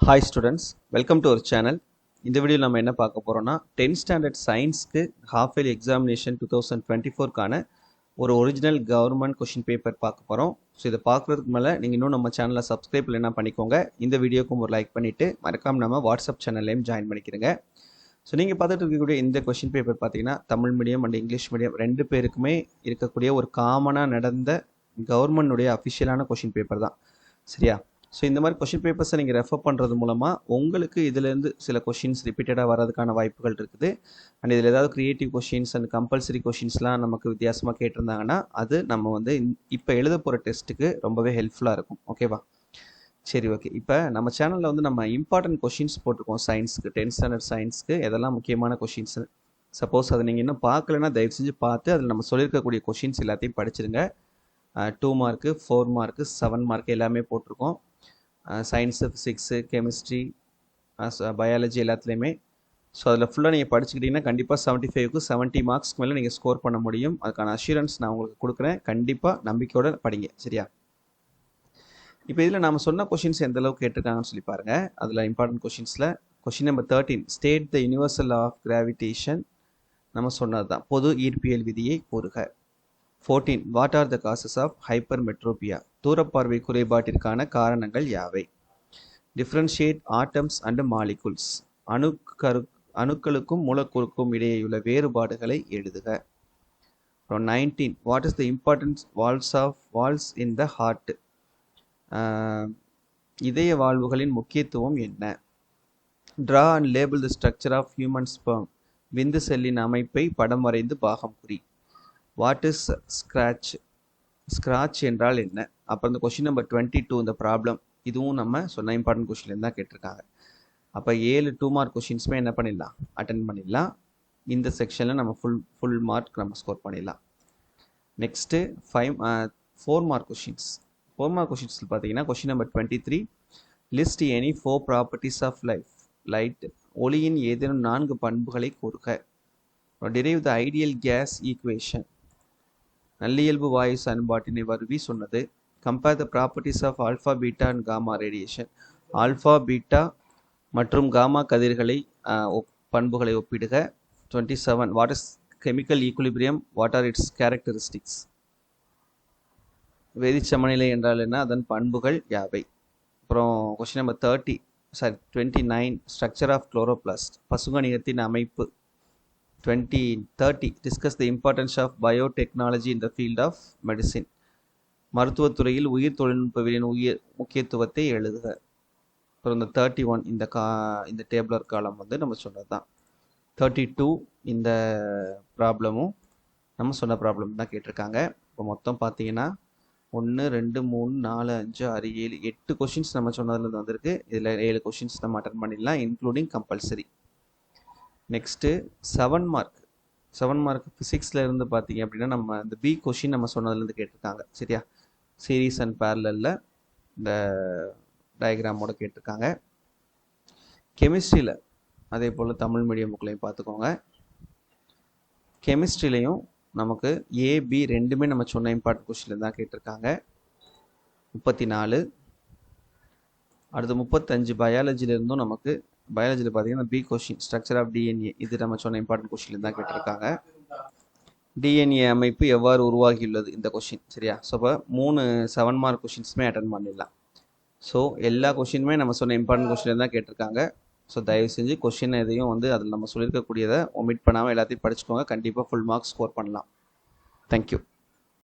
Hi students, welcome to our channel. இந்த வீடியோவில் நம்ம என்ன பார்க்க போறோம்னா 10th ஸ்டாண்டர்ட் சயின்ஸ்க்கு ஹாஃப் இயர்லி எக்ஸாமினேஷன் 2024க்கான ஒரு ஒரிஜினல் கவர்மெண்ட் கொஷின் பேப்பர் பார்க்க போகிறோம். ஸோ இதை பார்க்குறதுக்கு மேலே நீங்கள் இன்னும் நம்ம சேனலை சப்ஸ்கிரைப் இல்லைன்னா பண்ணிக்கோங்க. இந்த வீடியோக்கும் ஒரு லைக் பண்ணிவிட்டு மறக்காமல் நம்ம வாட்ஸ்அப் சேனல்லையும் ஜாயின் பண்ணிக்கிறேங்க. ஸோ நீங்கள் பார்த்துட்டு இருக்கக்கூடிய இந்த கொஷின் பேப்பர் பார்த்தீங்கன்னா Tamil medium and English medium ரெண்டு பேருக்குமே இருக்கக்கூடிய ஒரு காமனாக நடந்த கவர்மெண்டுடைய அஃபிஷியலான கொஷின் பேப்பர் தான், சரியா? ஸோ இந்த மாதிரி கொஷின் பேப்பர்ஸை நீங்கள் ரெஃபர் பண்ணுறது மூலமாக உங்களுக்கு இதுலேருந்து சில கொஷின்ஸ் ரிப்பீட்டடாக வர்றதுக்கான வாய்ப்புகள் இருக்குது. அண்ட் இதில் ஏதாவது க்ரியேட்டிவ் கொஷின்ஸ் அண்ட் கம்பல்சரி கொஷின்ஸ்லாம் நமக்கு வித்தியாசமாக கேட்டிருந்தாங்கன்னா அது நம்ம வந்து இப்போ எழுத போகிற டெஸ்ட்டுக்கு ரொம்பவே ஹெல்ப்ஃபுல்லாக இருக்கும். ஓகேவா? சரி, ஓகே. இப்போ நம்ம சேனலில் வந்து நம்ம இம்பார்ட்டன்ட் கொஷின்ஸ் போட்டிருக்கோம் சயின்ஸுக்கு, 10th ஸ்டாண்டர்ட் சயின்ஸ்க்கு எதெல்லாம் முக்கியமான கொஷின்ஸ். சப்போஸ் அதை நீங்கள் இன்னும் பார்க்கலன்னா தயவு செஞ்சு பார்த்து அதில் நம்ம சொல்லியிருக்கக்கூடிய கொஷின்ஸ் எல்லாத்தையும் படிச்சிருங்க. 2 மார்க்கு, 4 மார்க்கு, 7 மார்க்கு எல்லாமே போட்டிருக்கோம். சயின்ஸு, ஃபிசிக்ஸு, கெமிஸ்ட்ரி, பயாலஜி எல்லாத்துலேயுமே. ஸோ அதில் ஃபுல்லாக நீங்கள் படிச்சுக்கிட்டிங்கன்னா கண்டிப்பாக 75க்கு 70 மார்க்ஸ்க்கு மேலே நீங்கள் ஸ்கோர் பண்ண முடியும். அதுக்கான அஷூரன்ஸ் நான் உங்களுக்கு கொடுக்குறேன். கண்டிப்பாக நம்பிக்கையோடு படிங்க, சரியா? இப்போ இதில் நம்ம சொன்ன கொஷின்ஸ் எந்த அளவுக்கு கேட்டிருக்காங்கன்னு சொல்லி பாருங்கள். அதில் இம்பார்ட்டன்ட் கொஷின்ஸில் question number 13, state the universal of gravitation. நம்ம சொன்னது தான், பொது ஈர்ப்பியல் விதியை கூறுக. 14, what are the causes of hypermetropia? தூரப்பார்வை குறைபாட்டிற்கான காரணங்கள் யாவை? Differentiate atoms and molecules. அணுக்களுக்கும் மூலக்கூறுக்கும் இடையேயுள்ள வேறுபாடுகளை எழுதுக. அப்புறம் 19, what is the importance valves in the heart? இதய வாழ்வுகளின் முக்கியத்துவம் என்ன? Draw and label the structure of human sperm. விந்து செல்லின் அமைப்பை படம் வரைந்து பாகம் குறி. What is scratch? ஸ்க்ராட்ச் என்றால் என்ன? அப்புறம் இந்த கொஷின் நம்பர் 22, இந்த ப்ராப்ளம், இதுவும் நம்ம சொன்ன இம்பார்ட்டன்ட் கொஷின்லேருந்து தான் கேட்டிருக்காங்க. அப்போ 7 2 மார்க் கொஷின்ஸுமே என்ன பண்ணிடலாம், அட்டன் பண்ணிடலாம். இந்த செக்ஷனில் நம்ம ஃபுல் மார்க் நம்ம ஸ்கோர் பண்ணிடலாம். Next 4 mark questions. 4 மார்க் கொஷின்ஸில் பார்த்தீங்கன்னா question number 23, list any 4 properties of light. ஒளியின் ஏதேனும் 4 பண்புகளை கூறுக. Derive the ideal gas equation. நல்லியல்பு வாயு சமன்பாட்டினை வருவி சொன்னது. Compare the properties of alpha, beta and gamma radiation. Alpha, beta மற்றும் காமா கதிர்களை பண்புகளை ஒப்பிடுக. 27, what is chemical equilibrium? What are its characteristics? வேதி சமநிலை என்றால் என்ன? அதன் பண்புகள் யாவை? அப்புறம் question number 29, structure of chloroplast. பசுங்கணிகத்தின் அமைப்பு. 30, discuss the importance of biotechnology in the field of medicine. மருத்துவத்துறையில் உயிர் தொழில்நுட்பவியலின் முக்கியத்துவத்தை எழுதுக. அப்புறம் இந்த 31, இந்த டேபிளர் காலம் வந்து நம்ம சொன்னது தான். 32, இந்த ப்ராப்ளமும் நம்ம சொன்ன ப்ராப்ளம் தான் கேட்டிருக்காங்க. இப்போ மொத்தம் பார்த்தீங்கன்னா 1 2 3 4 5 6 7 8 கொஷின்ஸ் நம்ம சொன்னதுலேருந்து வந்திருக்கு. இதில் 7 கொஷின்ஸ் நம்ம அட்டன் பண்ணிடலாம், இன்க்ளூடிங் கம்பல்சரி. நெக்ஸ்ட்டு 7 மார்க் ஃபிசிக்ஸில் இருந்து பார்த்தீங்க அப்படின்னா நம்ம இந்த பி கொஷின் நம்ம சொன்னதுலேருந்து கேட்டிருக்காங்க, சரியா? சீரீஸ் அண்ட் பேரலில் இந்த டயக்ராமோட கேட்டிருக்காங்க. கெமிஸ்ட்ரியில் அதே போல் தமிழ் மீடியம் புக்லையும் பார்த்துக்கோங்க. கெமிஸ்ட்ரிலையும் நமக்கு ஏபி ரெண்டுமே நம்ம சொன்ன இம்பார்ட்டன்ட் கொஷினில் தான் கேட்டிருக்காங்க. 34. அடுத்து 35 பயாலஜிலேருந்தும் நமக்கு, பயாலஜியில் பார்த்தீங்கன்னா பி கொஷின் ஸ்ட்ரக்சர் ஆஃப் டிஎன்ஏ, இது நம்ம சொன்ன இம்பார்ட்டன்ட் கொஷினில் தான் கேட்டிருக்காங்க. டிஎன்ஏ அமைப்பு எவ்வாறு உருவாகியுள்ளது, இந்த கொஷின், சரியா? ஸோ இப்போ 3 7 மார்க் கொஷின்ஸுமே அட்டன் பண்ணிடலாம். ஸோ எல்லா கொஷினுமே நம்ம சொன்ன இம்பார்ட்டன்ட் கொஷினில் தான் கேட்டிருக்காங்க. ஸோ தயவு செஞ்சு கொஷின் எதையும் வந்து அதில் நம்ம சொல்லியிருக்கக்கூடியதை ஒமிட் பண்ணாமல் எல்லாத்தையும் படிச்சுக்கோங்க. கண்டிப்பாக ஃபுல் மார்க்ஸ் ஸ்கோர் பண்ணலாம். தேங்க்யூ.